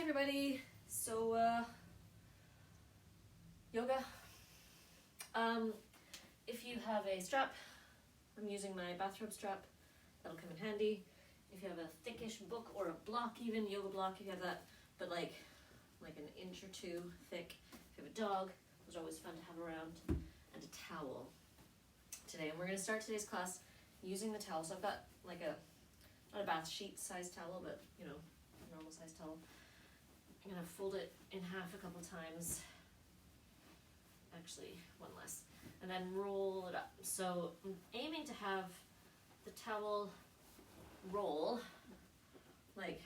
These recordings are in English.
everybody. So yoga. If you have a strap, I'm using my bathrobe strap. That'll come in handy. If you have a thickish book or a block, even yoga block, if you have that, but like an inch or two thick. If you have a dog, those are always fun to have around. And a towel today. And we're going to start today's class using the towel. So I've got like not a bath sheet size towel, but you know, a normal size towel. I'm going to fold it in half a couple times. Actually, one less. And then roll it up. So I'm aiming to have the towel roll like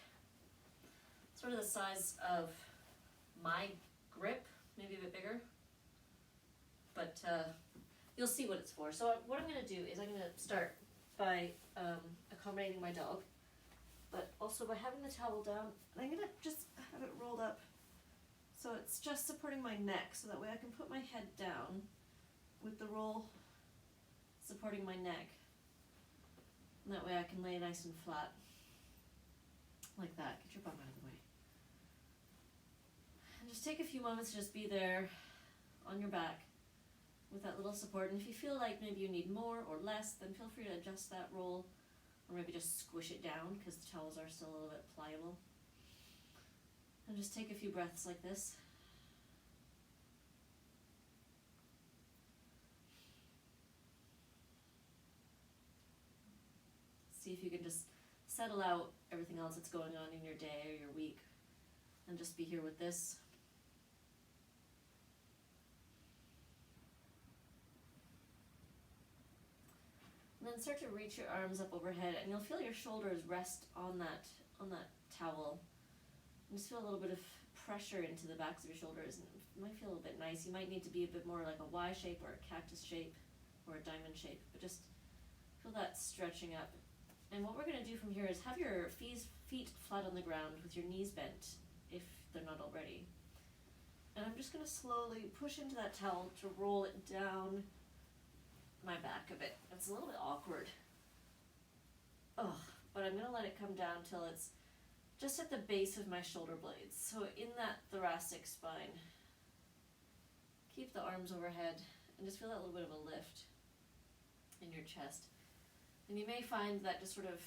sort of the size of my grip, maybe a bit bigger. But you'll see what it's for. So what I'm going to do is I'm going to start by accommodating my dog, but also by having the towel down. And I'm going to just have it rolled up so it's just supporting my neck, so that way I can put my head down with the roll supporting my neck. And that way I can lay nice and flat like that. Get your bum out of the way. And just take a few moments to just be there on your back with that little support. And if you feel like maybe you need more or less, then feel free to adjust that roll, or maybe just squish it down because the towels are still a little bit pliable. And just take a few breaths like this. See if you can just settle out everything else that's going on in your day or your week, and just be here with this. And then start to reach your arms up overhead, and you'll feel your shoulders rest on that towel. And just feel a little bit of pressure into the backs of your shoulders, and it might feel a little bit nice. You might need to be a bit more like a Y shape or a cactus shape or a diamond shape, but just feel that stretching up. And what we're going to do from here is have your feet flat on the ground with your knees bent, if they're not already. And I'm just going to slowly push into that towel to roll it down my back a bit. It's a little bit awkward. But I'm going to let it come down till it's just at the base of my shoulder blades. So in that thoracic spine. Keep the arms overhead and just feel that little bit of a lift in your chest. And you may find that just sort of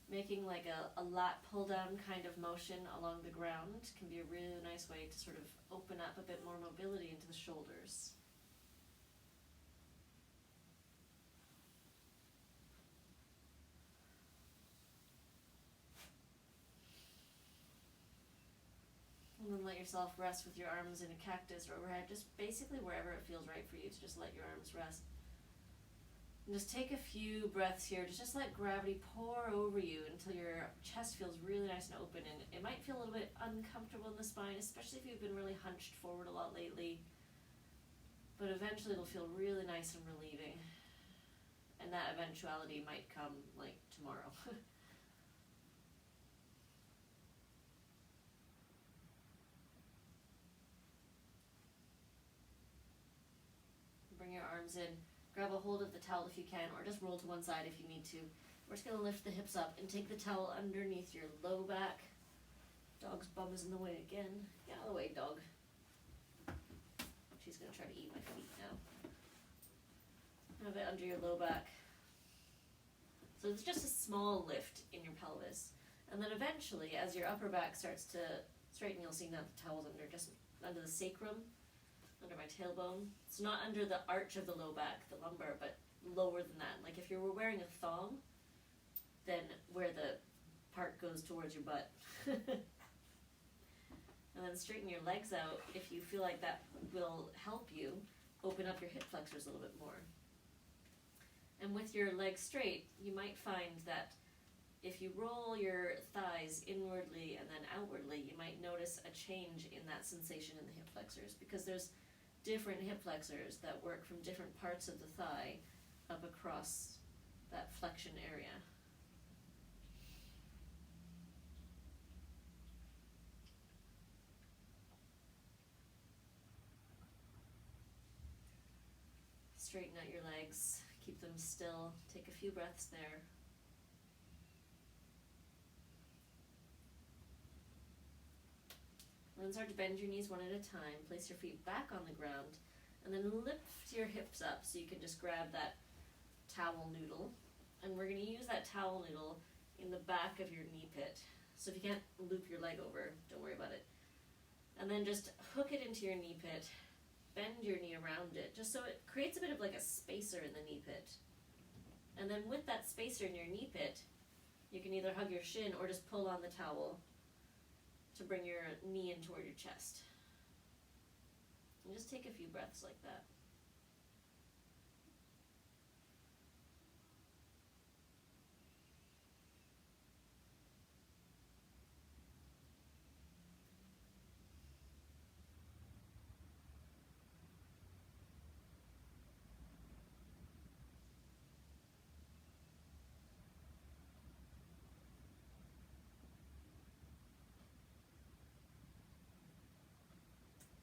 making like a lat pull down kind of motion along the ground can be a really nice way to sort of open up a bit more mobility into the shoulders. And then let yourself rest with your arms in a cactus or overhead, just basically wherever it feels right for you to just let your arms rest. And just take a few breaths here to just let gravity pour over you until your chest feels really nice and open. And it might feel a little bit uncomfortable in the spine, especially if you've been really hunched forward a lot lately. But eventually it'll feel really nice and relieving. And that eventuality might come like tomorrow. Bring your arms in. Grab a hold of the towel if you can, or just roll to one side if you need to. We're just going to lift the hips up and take the towel underneath your low back. Dog's bum is in the way again. Get out of the way, dog. She's going to try to eat my feet now. Have it under your low back. So it's just a small lift in your pelvis. And then eventually, as your upper back starts to straighten, you'll see now the towel's just under the sacrum, under my tailbone. It's not under the arch of the low back, the lumbar, but lower than that. Like if you were wearing a thong, then where the part goes towards your butt. And then straighten your legs out if you feel like that will help you open up your hip flexors a little bit more. And with your legs straight, you might find that if you roll your thighs inwardly and then outwardly, you might notice a change in that sensation in the hip flexors, because there's different hip flexors that work from different parts of the thigh up across that flexion area. Straighten out your legs, keep them still, take a few breaths there. then start to bend your knees one at a time. Place your feet back on the ground, and then lift your hips up so you can just grab that towel noodle. And we're going to use that towel noodle in the back of your knee pit. So if you can't loop your leg over, don't worry about it. And then just hook it into your knee pit, bend your knee around it, just so it creates a bit of like a spacer in the knee pit. And then with that spacer in your knee pit, you can either hug your shin or just pull on the towel to bring your knee in toward your chest. And just take a few breaths like that.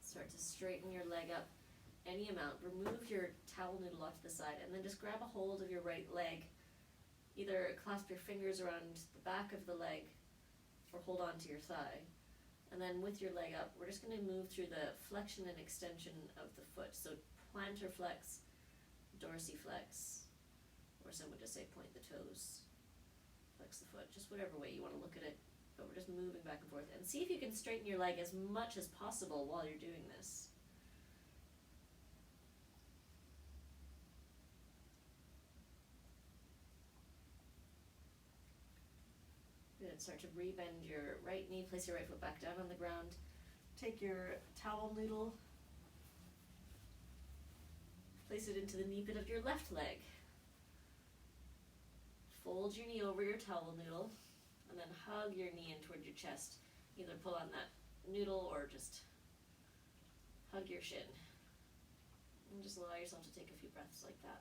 Start to straighten your leg up any amount. Remove your towel noodle off to the side, and then just grab a hold of your right leg. Either clasp your fingers around the back of the leg or hold on to your thigh. And then with your leg up, we're just going to move through the flexion and extension of the foot. So plantar flex, dorsiflex, or some would just say point the toes, flex the foot, just whatever way you want to look at it. But we're just moving back and forth. And see if you can straighten your leg as much as possible while you're doing this. Good. Start to re-bend your right knee. Place your right foot back down on the ground. Take your towel noodle. Place it into the knee pit of your left leg. Fold your knee over your towel noodle. And then hug your knee in toward your chest. Either pull on that noodle or just hug your shin. And just allow yourself to take a few breaths like that.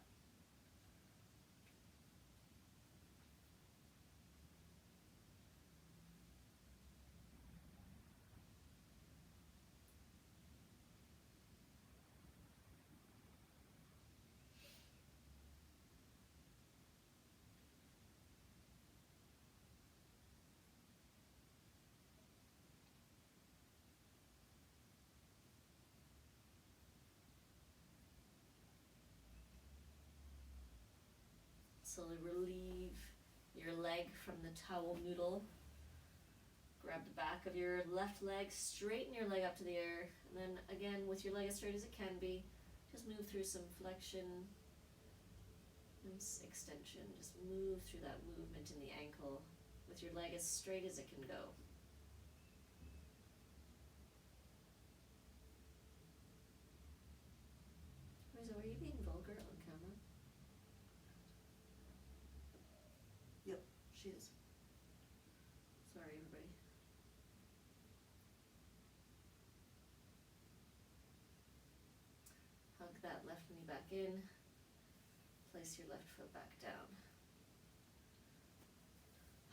Slowly relieve your leg from the towel noodle. Grab the back of your left leg, straighten your leg up to the air, and then again with your leg as straight as it can be, just move through some flexion and extension. Just move through that movement in the ankle with your leg as straight as it can go. Riza, were you being vulgar on camera? She is. Sorry, everybody. Hug that left knee back in. Place your left foot back down.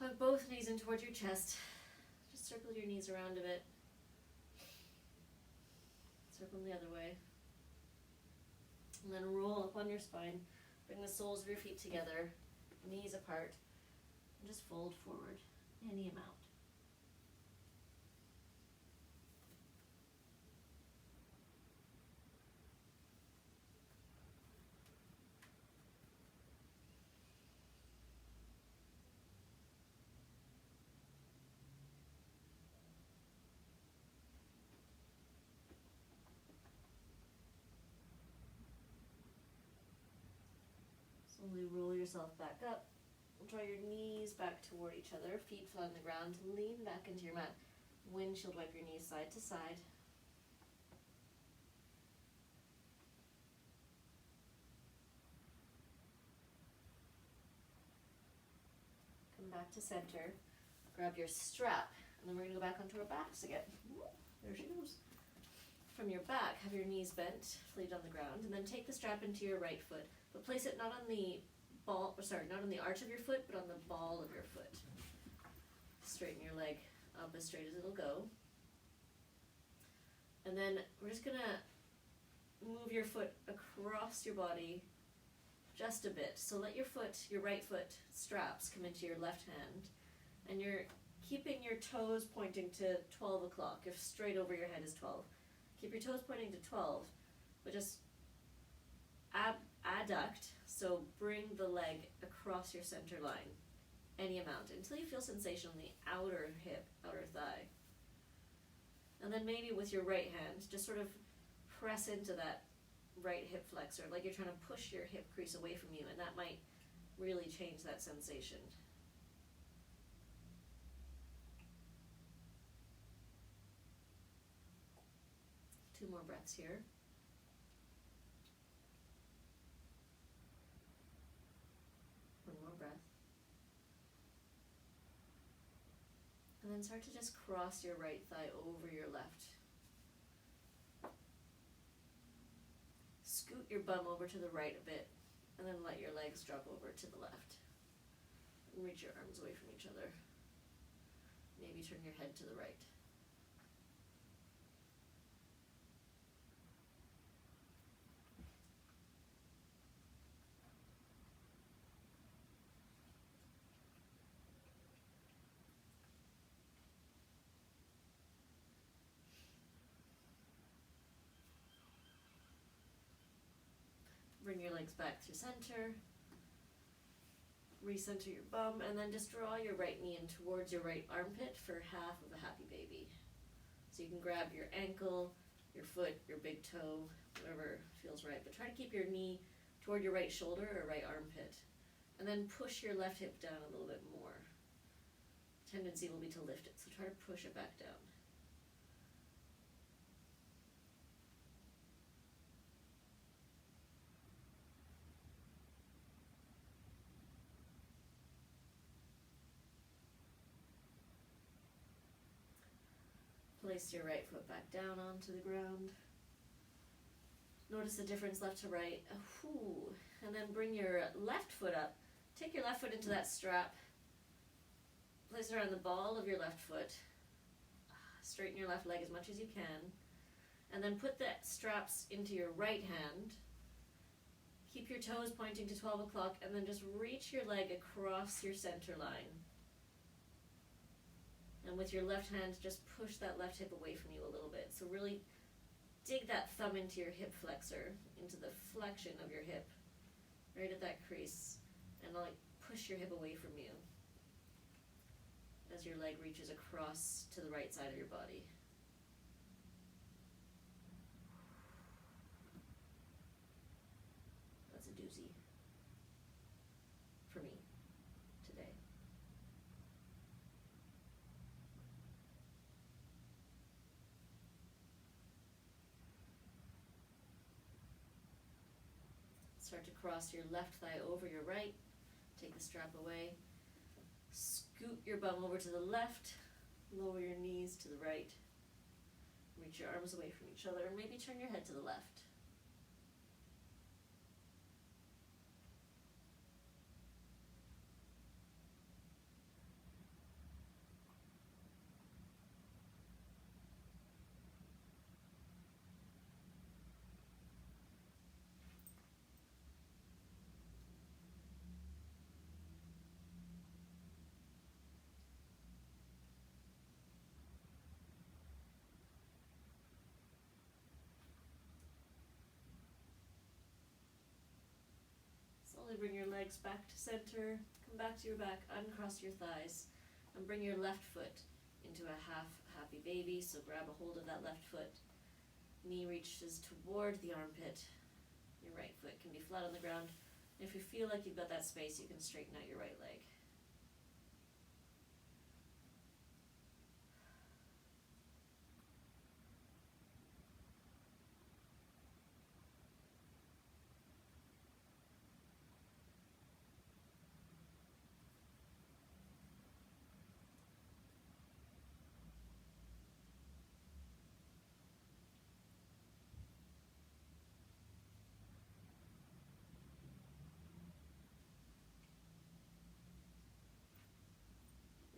Hug both knees in towards your chest. Just circle your knees around a bit. Circle them the other way. And then roll up on your spine. Bring the soles of your feet together. Knees apart. And just fold forward any amount. Slowly roll yourself back up. Draw your knees back toward each other, feet flat on the ground, lean back into your mat. Windshield wipe your knees side to side. Come back to center. Grab your strap, and then we're going to go back onto our backs again. There she goes. From your back, have your knees bent, feet on the ground, and then take the strap into your right foot, but place it not on the not on the arch of your foot, but on the ball of your foot. Straighten your leg up as straight as it'll go. And then we're just gonna move your foot across your body just a bit. So let your right foot straps come into your left hand, and your keeping your toes pointing to 12 o'clock, if straight over your head is 12. Keep your toes pointing to 12, but just adduct, so bring the leg across your center line, any amount, until you feel sensation on the outer hip, outer thigh. And then maybe with your right hand, just sort of press into that right hip flexor, like you're trying to push your hip crease away from you, and that might really change that sensation. Two more breaths here. One more breath. And then start to just cross your right thigh over your left. Scoot your bum over to the right a bit, and then let your legs drop over to the left. And reach your arms away from each other. Maybe turn your head to the right. Bring your legs back through center. Recenter your bum, and then just draw your right knee in towards your right armpit for half of a happy baby. So you can grab your ankle, your foot, your big toe, whatever feels right, but try to keep your knee toward your right shoulder or right armpit. And then push your left hip down a little bit more. Tendency will be to lift it, so try to push it back down. Place your right foot back down onto the ground. Notice the difference left to right. Ooh. And then bring your left foot up. Take your left foot into that strap. Place it around the ball of your left foot. Straighten your left leg as much as you can. And then put the straps into your right hand. Keep your toes pointing to 12 o'clock, and then just reach your leg across your center line. And with your left hand, just push that left hip away from you a little bit. So really dig that thumb into your hip flexor, into the flexion of your hip, right at that crease, and like push your hip away from you as your leg reaches across to the right side of your body. That's a doozy for me today. Start to cross your left thigh over your right. Take the strap away. Scoot your bum over to the left. Lower your knees to the right. Reach your arms away from each other, and maybe turn your head to the left. Slowly bring your legs back to center, come back to your back, uncross your thighs, and bring your left foot into a half happy baby. So grab a hold of that left foot. Knee reaches toward the armpit. Your right foot can be flat on the ground. If you feel like you've got that space, you can straighten out your right leg.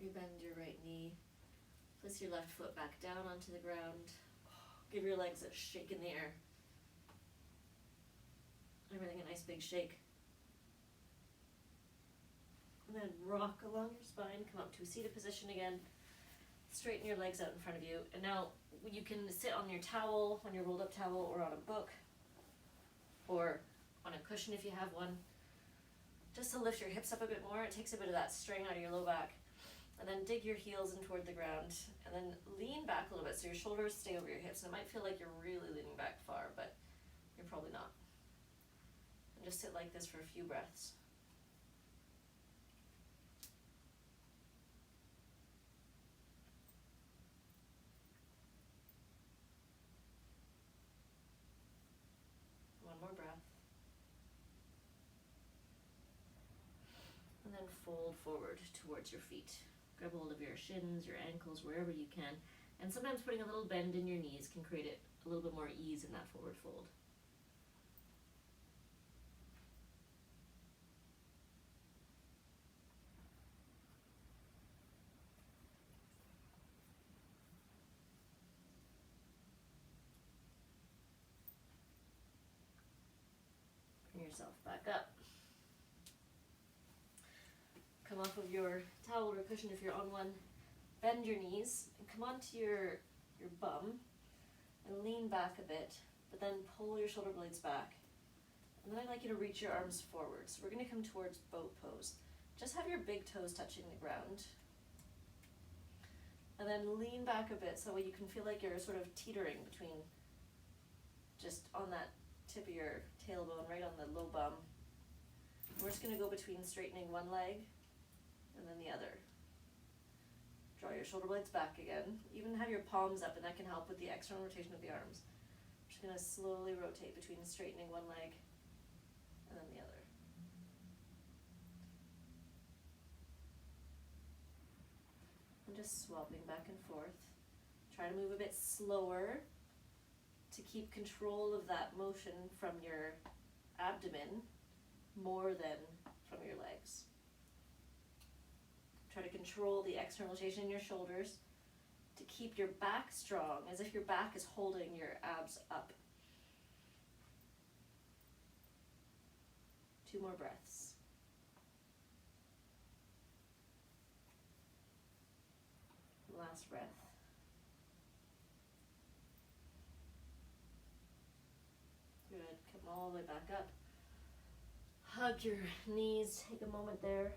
Rebend your right knee. Place your left foot back down onto the ground. Give your legs a shake in the air. Everything a nice big shake. And then rock along your spine. Come up to a seated position again. Straighten your legs out in front of you. And now you can sit on your towel, on your rolled up towel, or on a book, or on a cushion if you have one. Just to lift your hips up a bit more. It takes a bit of that strain out of your low back. And then dig your heels in toward the ground. And then lean back a little bit so your shoulders stay over your hips. And it might feel like you're really leaning back far, but you're probably not. And just sit like this for a few breaths. One more breath. And then fold forward towards your feet. Grab hold of your shins, your ankles, wherever you can. And sometimes putting a little bend in your knees can create a little bit more ease in that forward fold. Bring yourself back up. Come off of your towel or cushion if you're on one. Bend your knees and come onto your bum and lean back a bit, but then pull your shoulder blades back. And then I'd like you to reach your arms forward. So we're going to come towards boat pose. Just have your big toes touching the ground. And then lean back a bit so you can feel like you're sort of teetering between just on that tip of your tailbone, right on the low bum. We're just going to go between straightening one leg and then the other. Draw your shoulder blades back again. Even have your palms up, and that can help with the external rotation of the arms. I'm just going to slowly rotate between straightening one leg and then the other. And just swapping back and forth. Try to move a bit slower to keep control of that motion from your abdomen more than from your legs. Try to control the external rotation in your shoulders to keep your back strong, as if your back is holding your abs up. 2 more breaths. Last breath. Good. Come all the way back up. Hug your knees. Take a moment there.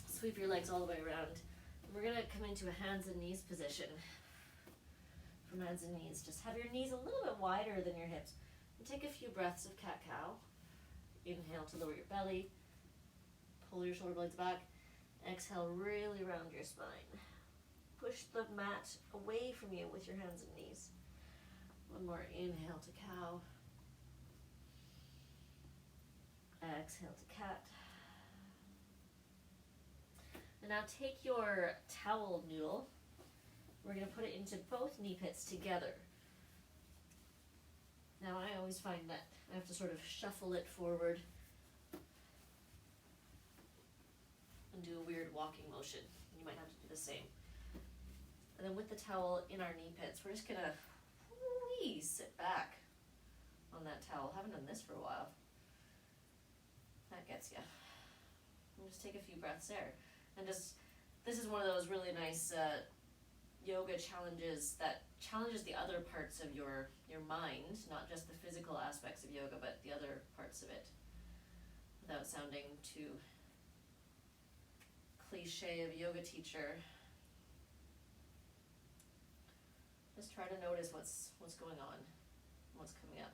Sweep your legs all the way around. And we're going to come into a hands and knees position. From hands and knees, just have your knees a little bit wider than your hips. And take a few breaths of cat-cow. Inhale to lower your belly. Pull your shoulder blades back. Exhale, really round your spine. Push the mat away from you with your hands and knees. One more inhale to cow. Exhale to cat. And now take your towel noodle. We're going to put it into both knee pits together. Now I always find that I have to sort of shuffle it forward and do a weird walking motion. You might have to do the same. And then with the towel in our knee pits, we're just going to sit back on that towel. Haven't done this for a while. That gets you. And just take a few breaths there. And just, this is one of those really nice yoga challenges that challenges the other parts of your mind, not just the physical aspects of yoga, but the other parts of it, without sounding too cliche of a yoga teacher. Just try to notice what's going on, what's coming up.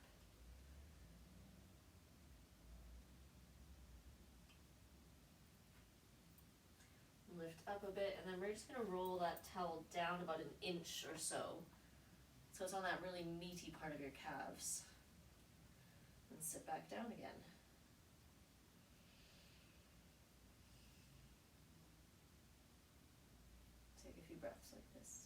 Lift up a bit, and then we're just going to roll that towel down about an inch or so. So it's on that really meaty part of your calves. And sit back down again. Take a few breaths like this.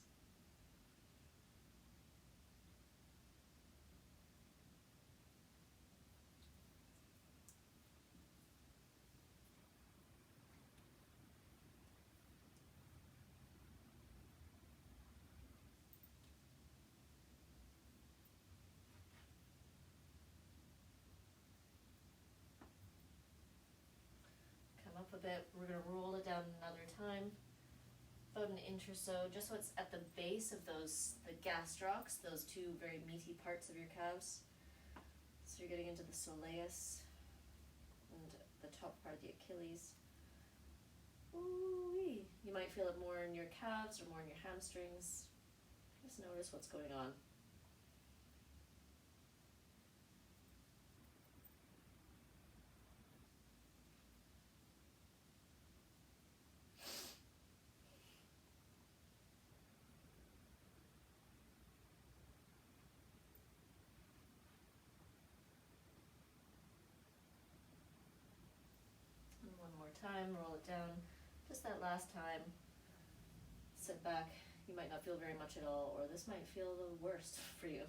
up a bit. We're going to roll it down another time, about an inch or so, just so it's at the base of the gastrocs, those two very meaty parts of your calves. So you're getting into the soleus and the top part of the Achilles. Ooh-wee. You might feel it more in your calves or more in your hamstrings. Just notice what's going on. And one more time, roll it down. Just that last time. Sit back. You might not feel very much at all, or this might feel the worst for you.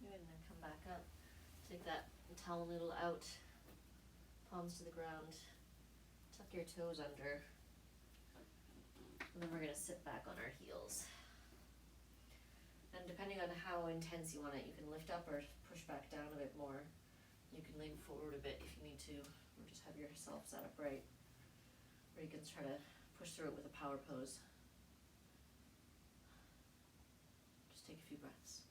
And then come back up. Take that towel noodle out, palms to the ground, tuck your toes under, and then we're going to sit back on our heels. And depending on how intense you want it, you can lift up or push back down a bit more. You can lean forward a bit if you need to, or just have yourself sat upright, or you can try to push through it with a power pose. Just take a few breaths.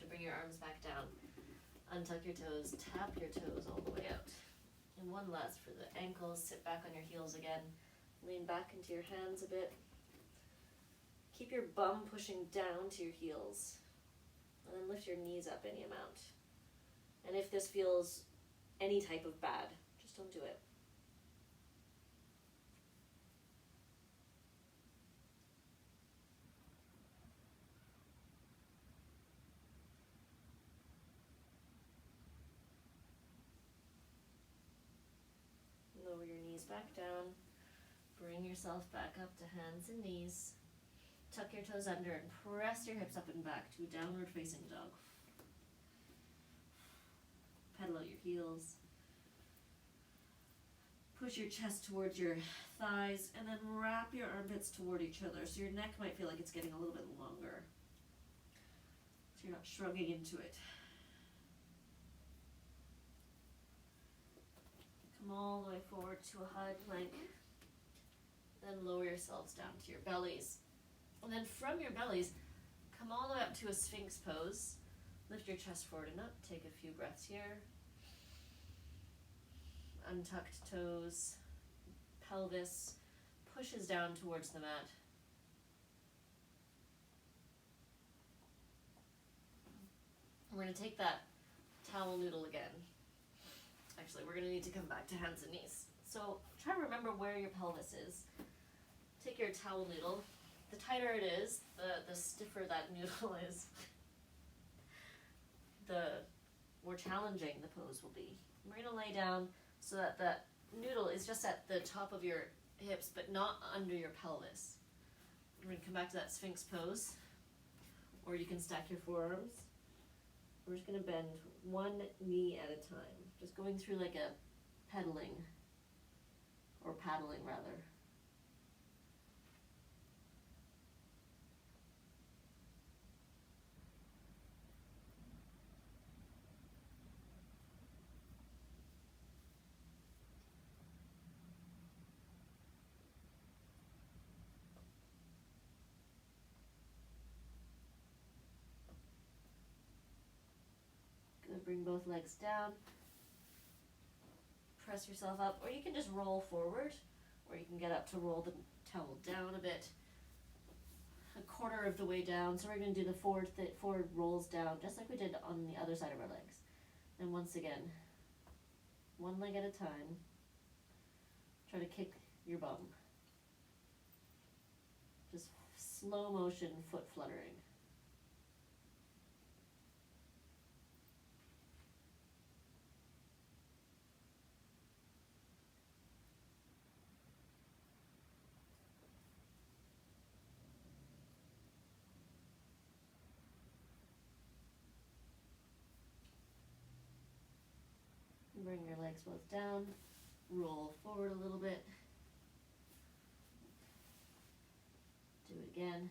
Bring your arms back down, untuck your toes, tap your toes all the way out. And one last for the ankles, sit back on your heels again, lean back into your hands a bit. Keep your bum pushing down to your heels, and then lift your knees up any amount. And if this feels any type of bad, just don't do it. Lower your knees back down. Bring yourself back up to hands and knees. Tuck your toes under and press your hips up and back to a downward facing dog. Pedal out your heels. Push your chest towards your thighs and then wrap your armpits toward each other so your neck might feel like it's getting a little bit longer. So you're not shrugging into it. Come all the way forward to a high plank. Then lower yourselves down to your bellies. And then from your bellies, come all the way up to a Sphinx pose. Lift your chest forward and up. Take a few breaths here. Untucked toes. Pelvis pushes down towards the mat. We're going to take that towel noodle again. Actually, we're going to need to come back to hands and knees. So try to remember where your pelvis is. Take your towel noodle. The tighter it is, the stiffer that noodle is, the more challenging the pose will be. We're going to lay down so that the noodle is just at the top of your hips, but not under your pelvis. We're going to come back to that Sphinx pose, or you can stack your forearms. We're just going to bend one knee at a time, just going through like a pedaling, or paddling rather. Bring both legs down, press yourself up, or you can just roll forward, or you can get up to roll the towel down a bit, a quarter of the way down. So we're going to do the forward rolls down, just like we did on the other side of our legs. And once again, one leg at a time, try to kick your bum. slow motion foot fluttering. Bring your legs both down, roll forward a little bit. Do it again.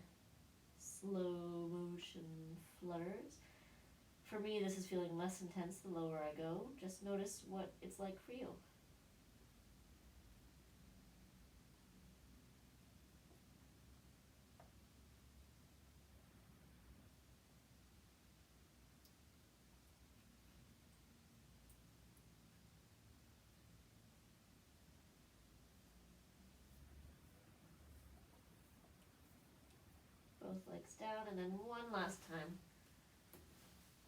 Slow motion flutters. For me, this is feeling less intense the lower I go. Just notice what it's like for you. Both legs down, and then one last time.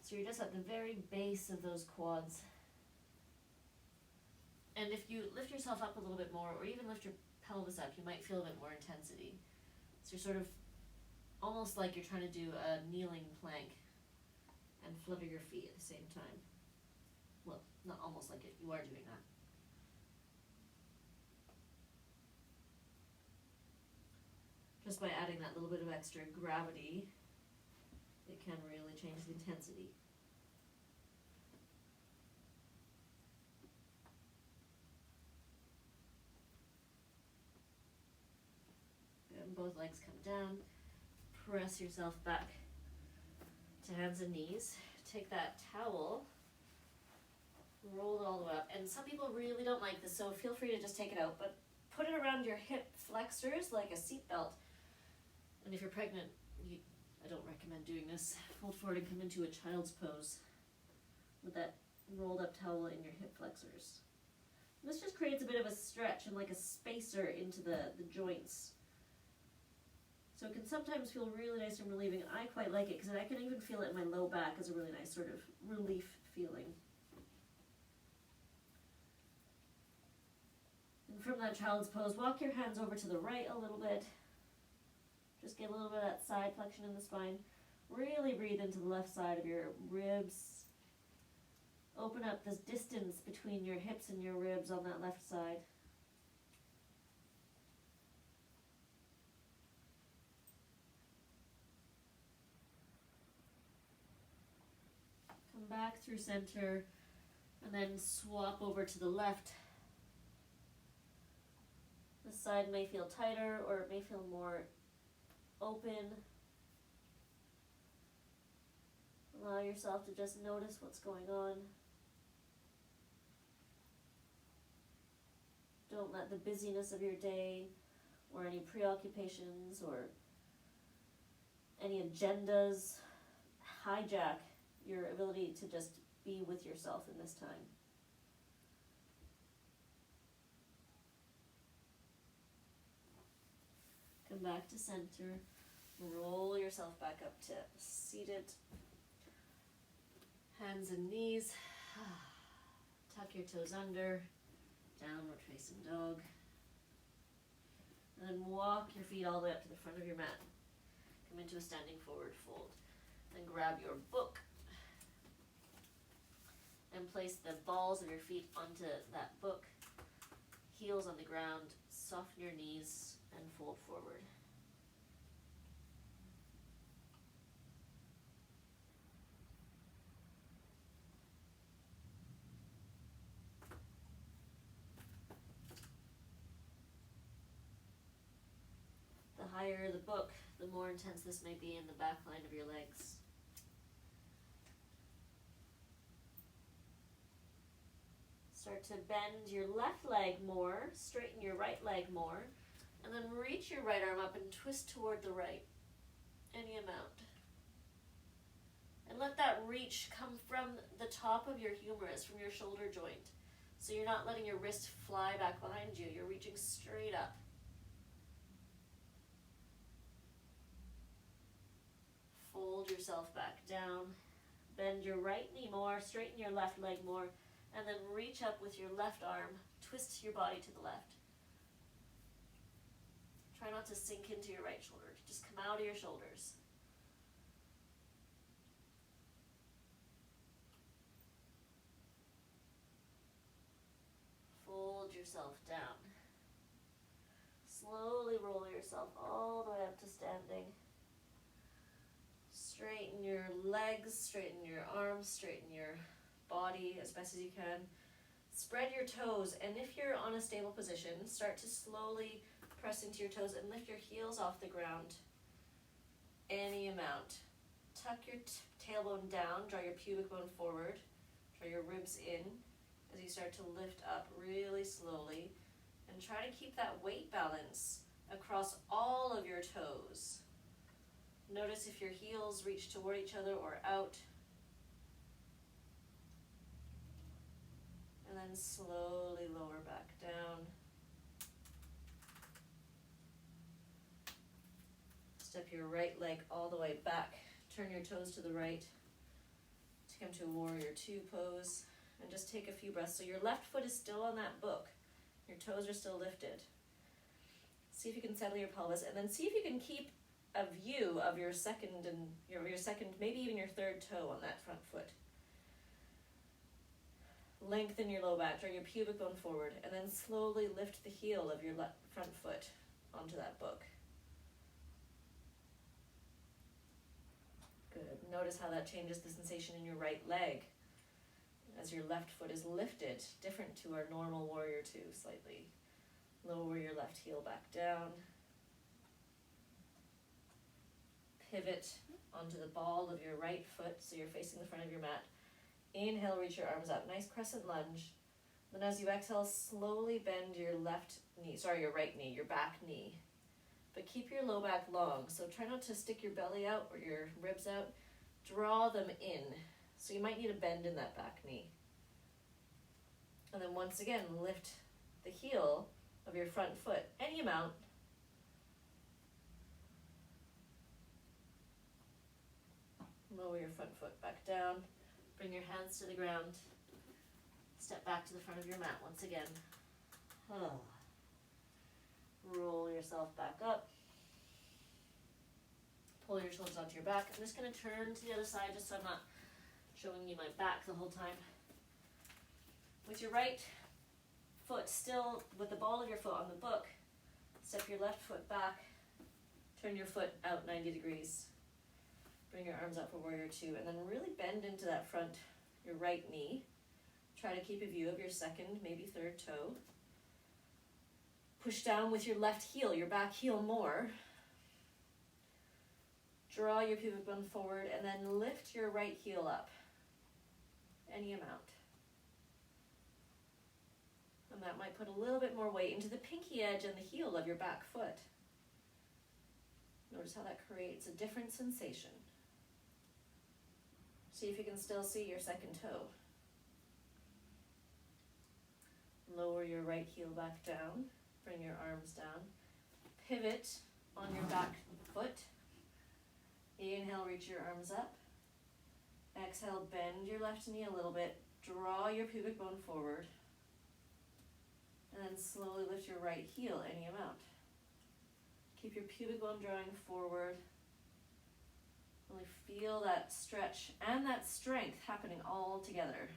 So you're just at the very base of those quads. And if you lift yourself up a little bit more, or even lift your pelvis up, you might feel a bit more intensity. So you're sort of almost like you're trying to do a kneeling plank and flutter your feet at the same time. Well, not almost like it, you are doing that. Just by adding that little bit of extra gravity, it can really change the intensity. And both legs come down. Press yourself back to hands and knees. Take that towel, roll it all the way up. And some people really don't like this, so feel free to just take it out. But put it around your hip flexors like a seat belt. And if you're pregnant, I don't recommend doing this. Fold forward and come into a child's pose with that rolled up towel in your hip flexors. And this just creates a bit of a stretch and like a spacer into the joints. So it can sometimes feel really nice and relieving. I quite like it because I can even feel it in my low back as a really nice sort of relief feeling. And from that child's pose, walk your hands over to the right a little bit. Just get a little bit of that side flexion in the spine. Really breathe into the left side of your ribs. Open up this distance between your hips and your ribs on that left side. Come back through center and then swap over to the left. This side may feel tighter or it may feel more open. Allow yourself to just notice what's going on. Don't let the busyness of your day or any preoccupations or any agendas hijack your ability to just be with yourself in this time. Come back to center. Roll yourself back up to seated. Hands and knees. Tuck your toes under. Downward facing dog. And then walk your feet all the way up to the front of your mat. Come into a standing forward fold. Then grab your book and place the balls of your feet onto that book. Heels on the ground. Soften your knees and fold forward. The higher the book, the more intense this may be in the back line of your legs. Start to bend your left leg more, straighten your right leg more, and then reach your right arm up and twist toward the right, any amount. And let that reach come from the top of your humerus, from your shoulder joint. So you're not letting your wrist fly back behind you, you're reaching straight up. Fold yourself back down, bend your right knee more, straighten your left leg more, and then reach up with your left arm, twist your body to the left. Try not not to sink into your right shoulder. Just come out of your shoulders. Fold yourself down. Slowly roll yourself all the way up to standing. Straighten your legs, straighten your arms, straighten your body as best as you can. Spread your toes, and if you're on a stable position, start to slowly press into your toes and lift your heels off the ground any amount. Tuck your tailbone down, draw your pubic bone forward, draw your ribs in as you start to lift up really slowly, and try to keep that weight balance across all of your toes. Notice if your heels reach toward each other or out. And then slowly lower back down. Step your right leg all the way back. Turn your toes to the right to come to a warrior two pose. And just take a few breaths. So your left foot is still on that book. Your toes are still lifted. See if you can settle your pelvis, and then see if you can keep a view of your second and your second, maybe even your third toe on that front foot. Lengthen your low back, draw your pubic bone forward, and then slowly lift the heel of your front foot onto that book. Good. Notice how that changes the sensation in your right leg as your left foot is lifted, different to our normal warrior two slightly. Lower your left heel back down. Pivot onto the ball of your right foot so you're facing the front of your mat. Inhale, reach your arms up, nice crescent lunge. Then as you exhale, slowly bend your your right knee, your back knee. But keep your low back long, so try not to stick your belly out or your ribs out. Draw them in, so you might need a bend in that back knee. And then once again, lift the heel of your front foot, any amount. Lower your front foot back down. Bring your hands to the ground. Step back to the front of your mat once again. Roll yourself back up. Pull your shoulders onto your back. I'm just going to turn to the other side just so I'm not showing you my back the whole time. With your right foot still, with the ball of your foot on the book, step your left foot back. Turn your foot out 90 degrees. Bring your arms up for warrior two, and then really bend into that front, your right knee. Try to keep a view of your second, maybe third toe. Push down with your left heel, your back heel more. Draw your pubic bone forward, and then lift your right heel up, any amount. And that might put a little bit more weight into the pinky edge and the heel of your back foot. Notice how that creates a different sensation. See if you can still see your second toe. Lower your right heel back down. Bring your arms down. Pivot on your back foot. Inhale, reach your arms up. Exhale, bend your left knee a little bit. Draw your pubic bone forward. And then slowly lift your right heel any amount. Keep your pubic bone drawing forward. Really feel that stretch and that strength happening all together.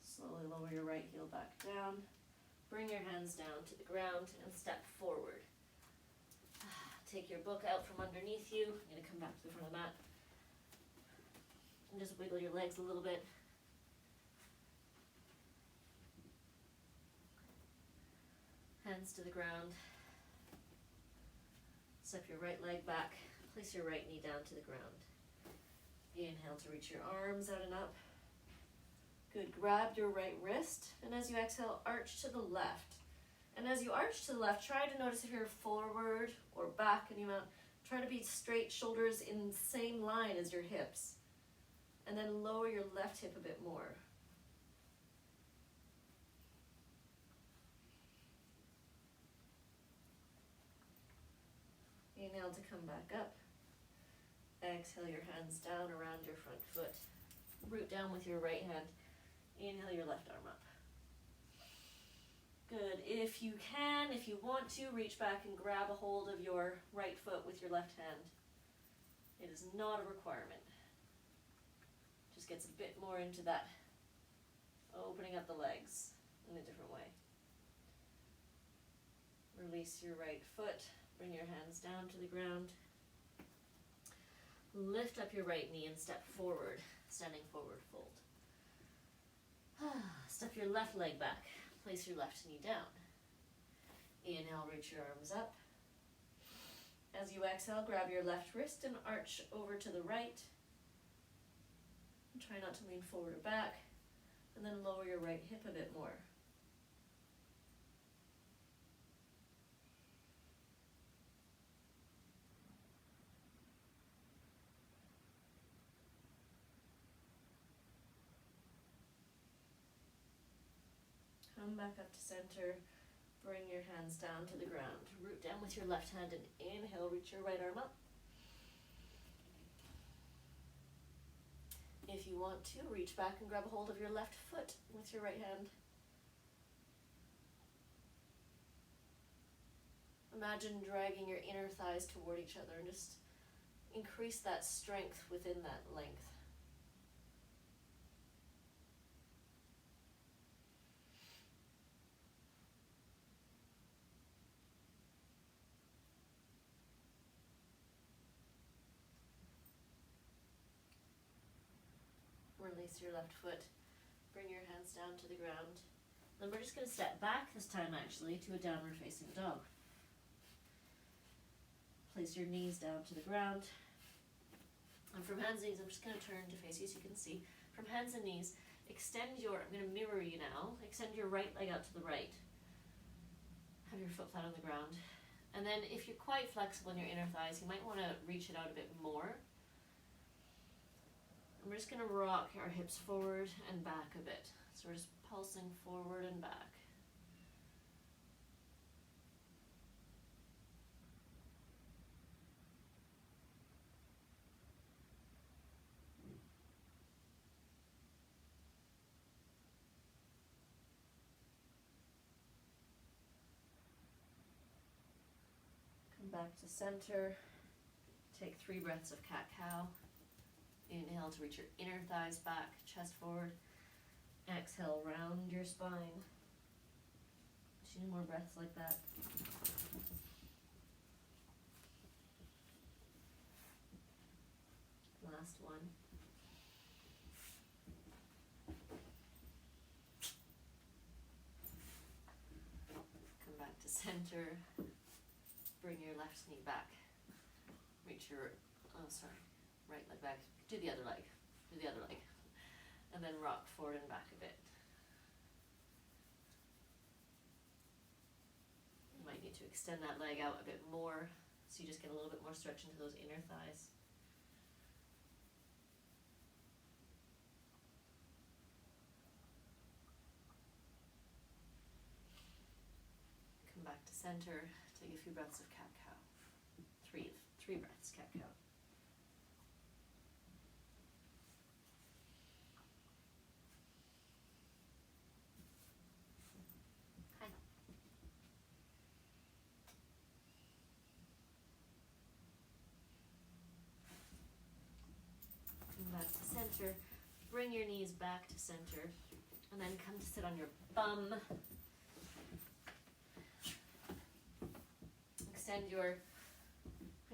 Slowly lower your right heel back down. Bring your hands down to the ground and step forward. Take your book out from underneath you. You're going to come back to the front of the mat. And just wiggle your legs a little bit. Hands to the ground. Step your right leg back. Place your right knee down to the ground. Inhale to reach your arms out and up. Good. Grab your right wrist, and as you exhale, arch to the left. And as you arch to the left, try to notice if you're forward or back any amount. Try to be straight, shoulders in the same line as your hips. And then lower your left hip a bit more. Inhale to come back up. Exhale your hands down around your front foot. Root down with your right hand. Inhale your left arm up. If you can, if you want to, reach back and grab a hold of your right foot with your left hand. It is not a requirement. Just gets a bit more into that opening up the legs in a different way. Release your right foot, bring your hands down to the ground. Lift up your right knee and step forward, standing forward fold. Step your left leg back, place your left knee down. Inhale, reach your arms up. As you exhale, grab your left wrist and arch over to the right. And try not to lean forward or back, and then lower your right hip a bit more. Come back up to center. Bring your hands down to the ground. Root down with your left hand and inhale, reach your right arm up. If you want to, reach back and grab a hold of your left foot with your right hand. Imagine dragging your inner thighs toward each other and just increase that strength within that length. Release your left foot, bring your hands down to the ground. Then we're just going to step back this time actually to a downward facing dog. Place your knees down to the ground. And from hands and knees, I'm just going to turn to face you so you can see. From hands and knees, extend your, I'm going to mirror you now, extend your right leg out to the right. Have your foot flat on the ground. And then if you're quite flexible in your inner thighs, you might want to reach it out a bit more. And we're just going to rock our hips forward and back a bit. So we're just pulsing forward and back. Come back to center. Take 3 breaths of cat-cow. Inhale to reach your inner thighs back, chest forward. Exhale, round your spine. 2 more breaths like that. Last one. Come back to center. Bring your left knee back. Reach your, right leg back. Do the other leg. Do the other leg. And then rock forward and back a bit. You might need to extend that leg out a bit more so you just get a little bit more stretch into those inner thighs. Come back to center. Take a few breaths of cat-cow. 3 breaths, cat-cow. Back to center, bring your knees back to center, and then come to sit on your bum. Extend your,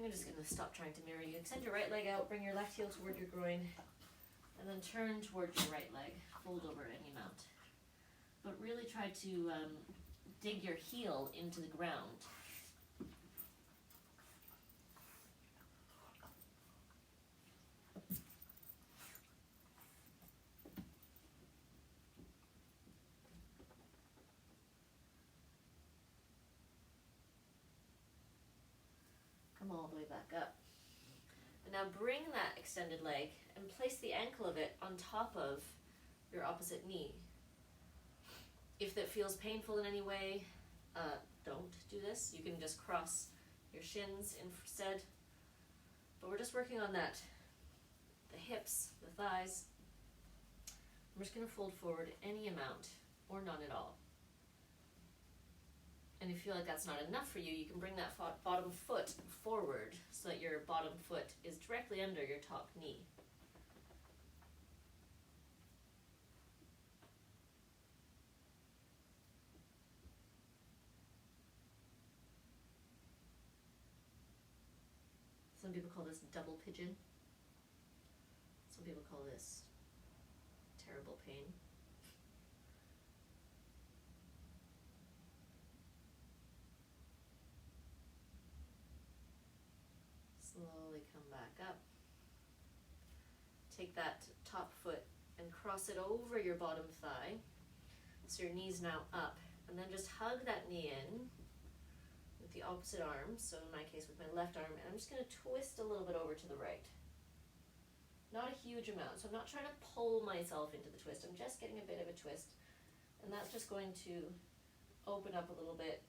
I'm just going to stop trying to mirror you. Extend your right leg out, bring your left heel toward your groin, and then turn towards your right leg. Fold over any amount. But really try to dig your heel into the ground. All the way back up. And now bring that extended leg and place the ankle of it on top of your opposite knee. If that feels painful in any way, don't do this. You can just cross your shins instead. But we're just working on that, the hips, the thighs. I'm just going to fold forward any amount or none at all. And if you feel like that's not enough for you, you can bring that bottom foot forward so that your bottom foot is directly under your top knee. Some people call this double pigeon. Some people call this terrible pain. Slowly come back up. Take that top foot and cross it over your bottom thigh. So your knee's now up. And then just hug that knee in with the opposite arm. So in my case with my left arm. And I'm just going to twist a little bit over to the right. Not a huge amount. So I'm not trying to pull myself into the twist. I'm just getting a bit of a twist. And that's just going to open up a little bit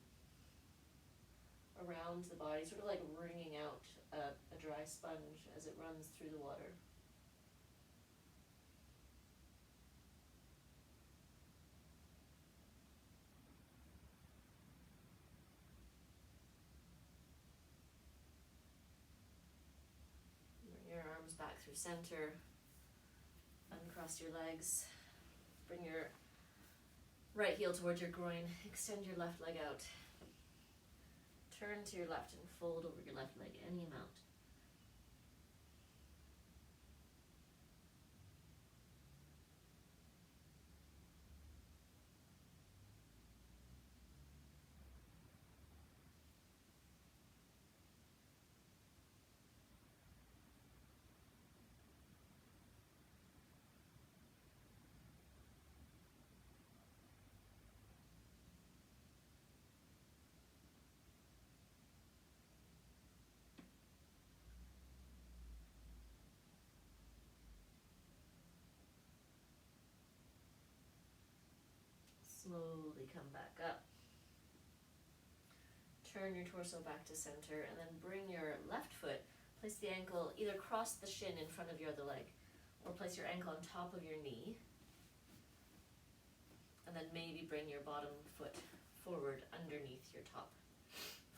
around the body, sort of like wringing out a dry sponge as it runs through the water. Bring your arms back through center, uncross your legs, bring your right heel towards your groin, extend your left leg out. Turn to your left and fold over your left leg any amount. Slowly come back up. Turn your torso back to center and then bring your left foot, place the ankle, either cross the shin in front of your other leg or place your ankle on top of your knee. And then maybe bring your bottom foot forward underneath your top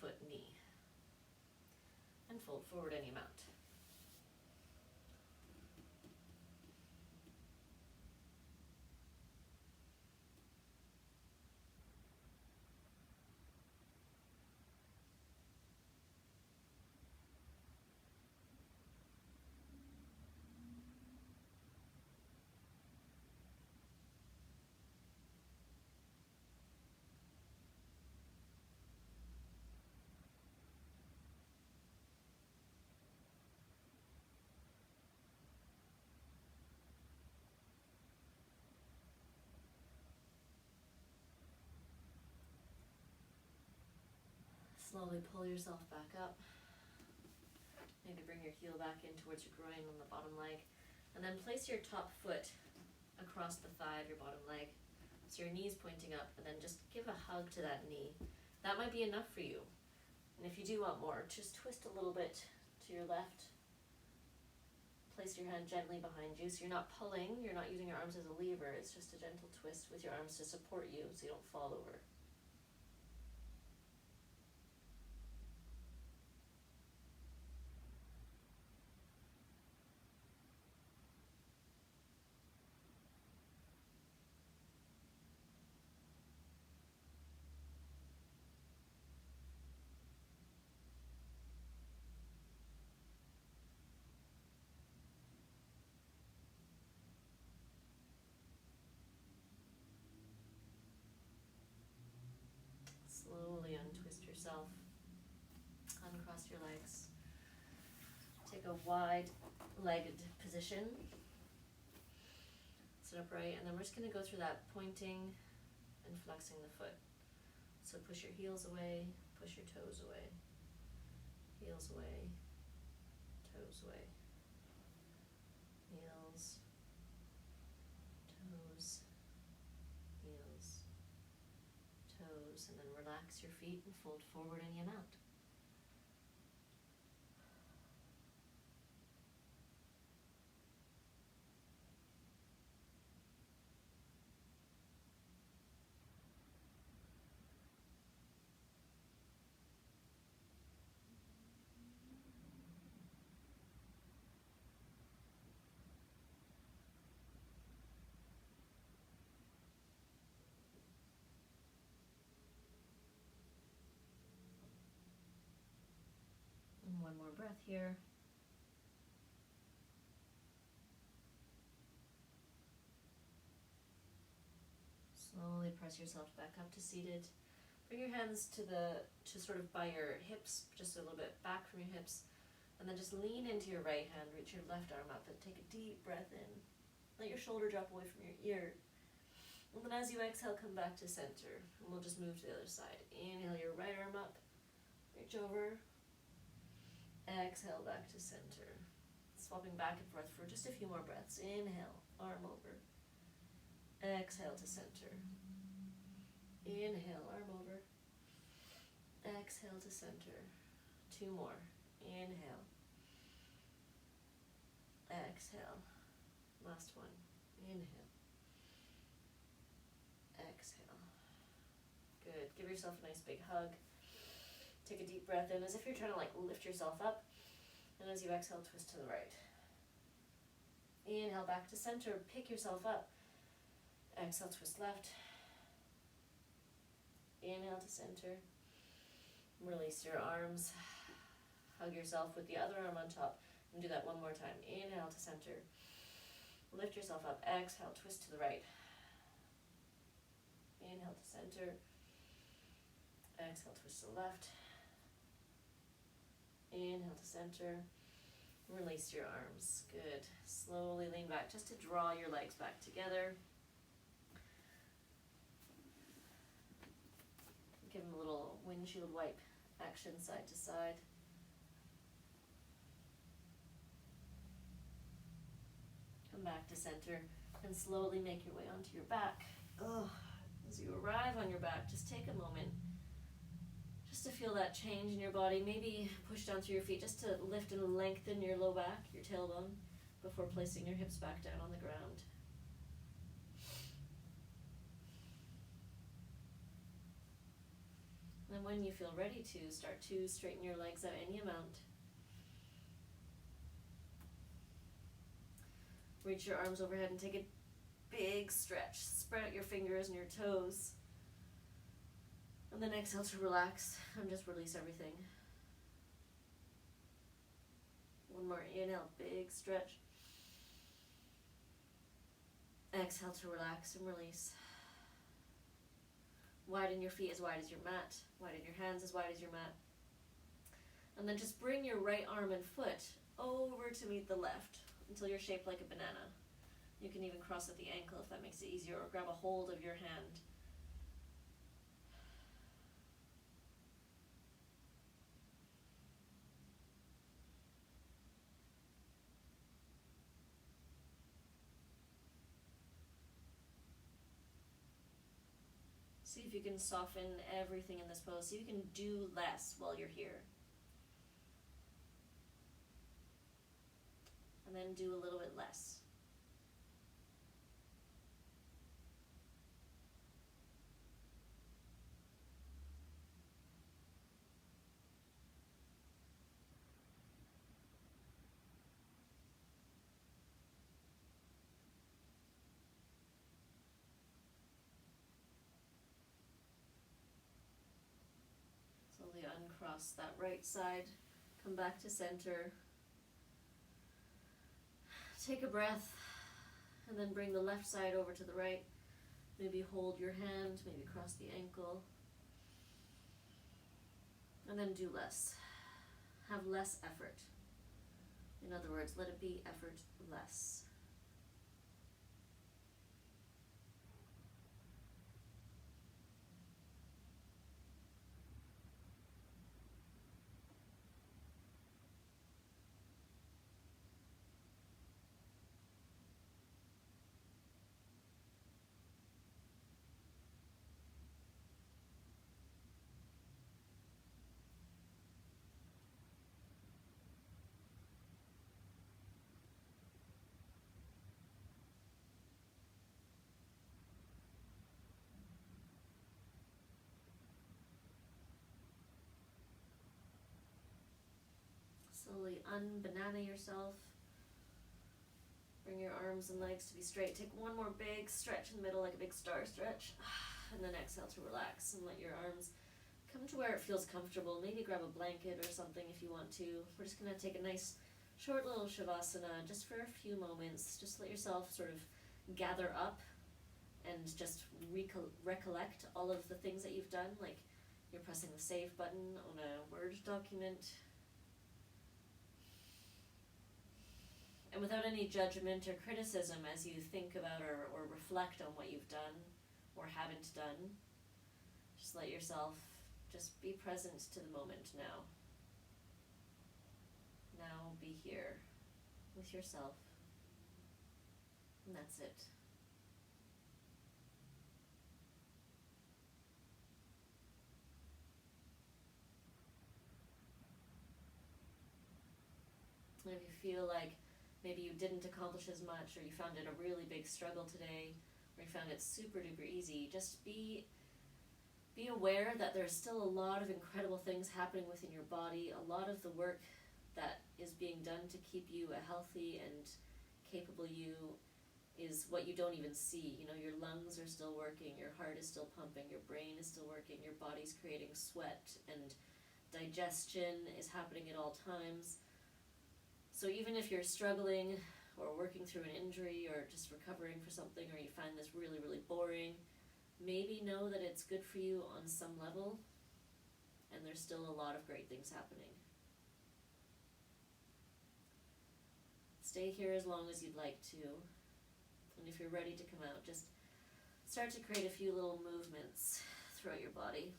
foot knee. And fold forward any amount. Slowly pull yourself back up. Maybe bring your heel back in towards your groin on the bottom leg. And then place your top foot across the thigh of your bottom leg. So your knee's pointing up, and then just give a hug to that knee. That might be enough for you. And if you do want more, just twist a little bit to your left. Place your hand gently behind you. So you're not pulling, you're not using your arms as a lever. It's just a gentle twist with your arms to support you so you don't fall over. Slowly untwist yourself, uncross your legs, take a wide-legged position, sit upright, and then we're just going to go through that pointing and flexing the foot. So push your heels away, push your toes away, heels away, toes away, heels, toes, heels, toes, and then relax your feet and fold forward any amount. breath here. Slowly press yourself back up to seated. Bring your hands to sort of by your hips, just a little bit back from your hips. And then just lean into your right hand, reach your left arm up and take a deep breath in. Let your shoulder drop away from your ear. And then as you exhale, come back to center. And we'll just move to the other side. Inhale your right arm up, reach over. Exhale back to center. Swapping back and forth for just a few more breaths. Inhale, arm over. Exhale to center. Inhale, arm over. Exhale to center. 2 more. Inhale. Exhale. Last one. Inhale. Exhale. Good. Give yourself a nice big hug. Take a deep breath in as if you're trying to lift yourself up. And as you exhale, twist to the right. Inhale back to center. Pick yourself up. Exhale, twist left. Inhale to center. Release your arms. Hug yourself with the other arm on top. And do that one more time. Inhale to center. Lift yourself up. Exhale, twist to the right. Inhale to center. Exhale, twist to the left. Inhale to center. Release your arms. Good. Slowly lean back just to draw your legs back together. Give them a little windshield wipe action side to side. Come back to center and slowly make your way onto your back. As you arrive on your back, just take a moment just to feel that change in your body. Maybe push down through your feet just to lift and lengthen your low back, your tailbone, before placing your hips back down on the ground. And when you feel ready to, start to straighten your legs out any amount. Reach your arms overhead and take a big stretch. Spread out your fingers and your toes. And then exhale to relax and just release everything. One more inhale, big stretch. Exhale to relax and release. Widen your feet as wide as your mat. Widen your hands as wide as your mat. And then just bring your right arm and foot over to meet the left until you're shaped like a banana. You can even cross at the ankle if that makes it easier, or grab a hold of your hand. See if you can soften everything in this pose. See if you can do less while you're here. And then do a little bit less. Slowly uncross that right side. Come back to center. Take a breath, and then bring the left side over to the right. Maybe hold your hand, maybe cross the ankle. And then do less. Have less effort. In other words, let it be effortless. Slowly unbanana yourself. Bring your arms and legs to be straight. Take one more big stretch in the middle, like a big star stretch. And then exhale to relax and let your arms come to where it feels comfortable. Maybe grab a blanket or something if you want to. We're just gonna take a nice short little shavasana just for a few moments. Just let yourself sort of gather up and just recollect all of the things that you've done, like you're pressing the save button on a Word document. And without any judgment or criticism as you think about or reflect on what you've done or haven't done, just let yourself just be present to the moment now. Now be here with yourself. And that's it. And if you feel like maybe you didn't accomplish as much, or you found it a really big struggle today, or you found it super duper easy, just be aware that there's still a lot of incredible things happening within your body. A lot of the work that is being done to keep you a healthy and capable you is what you don't even see. You know, your lungs are still working, your heart is still pumping, your brain is still working, your body's creating sweat, and digestion is happening at all times. So even if you're struggling or working through an injury or just recovering for something, or you find this really, really boring, maybe know that it's good for you on some level, and there's still a lot of great things happening. Stay here as long as you'd like to, and if you're ready to come out, just start to create a few little movements throughout your body.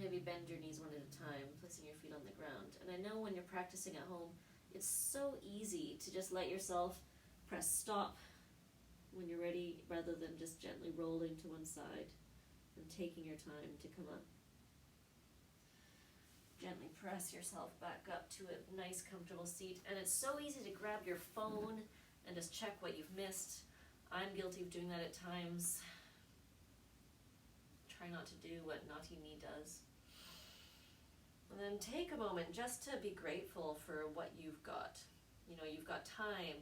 Maybe bend your knees one at a time, placing your feet on the ground. And I know when you're practicing at home, it's so easy to just let yourself press stop when you're ready, rather than just gently rolling to one side and taking your time to come up. Gently press yourself back up to a nice, comfortable seat. And it's so easy to grab your phone and just check what you've missed. I'm guilty of doing that at times. Try not to do what naughty me does. And then take a moment just to be grateful for what you've got. You know, you've got time.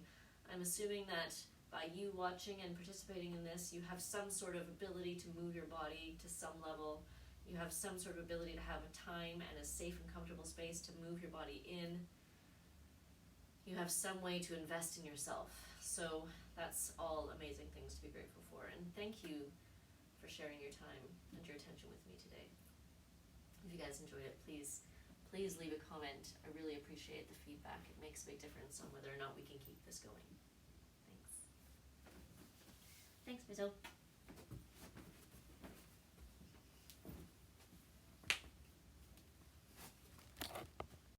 I'm assuming that by you watching and participating in this, you have some sort of ability to move your body to some level. You have some sort of ability to have a time and a safe and comfortable space to move your body in. You have some way to invest in yourself. So that's all amazing things to be grateful for. And thank you for sharing your time and your attention with me today. If you guys enjoyed it, please leave a comment. I really appreciate the feedback. It makes a big difference on whether or not we can keep this going. Thanks. Thanks, Mizo.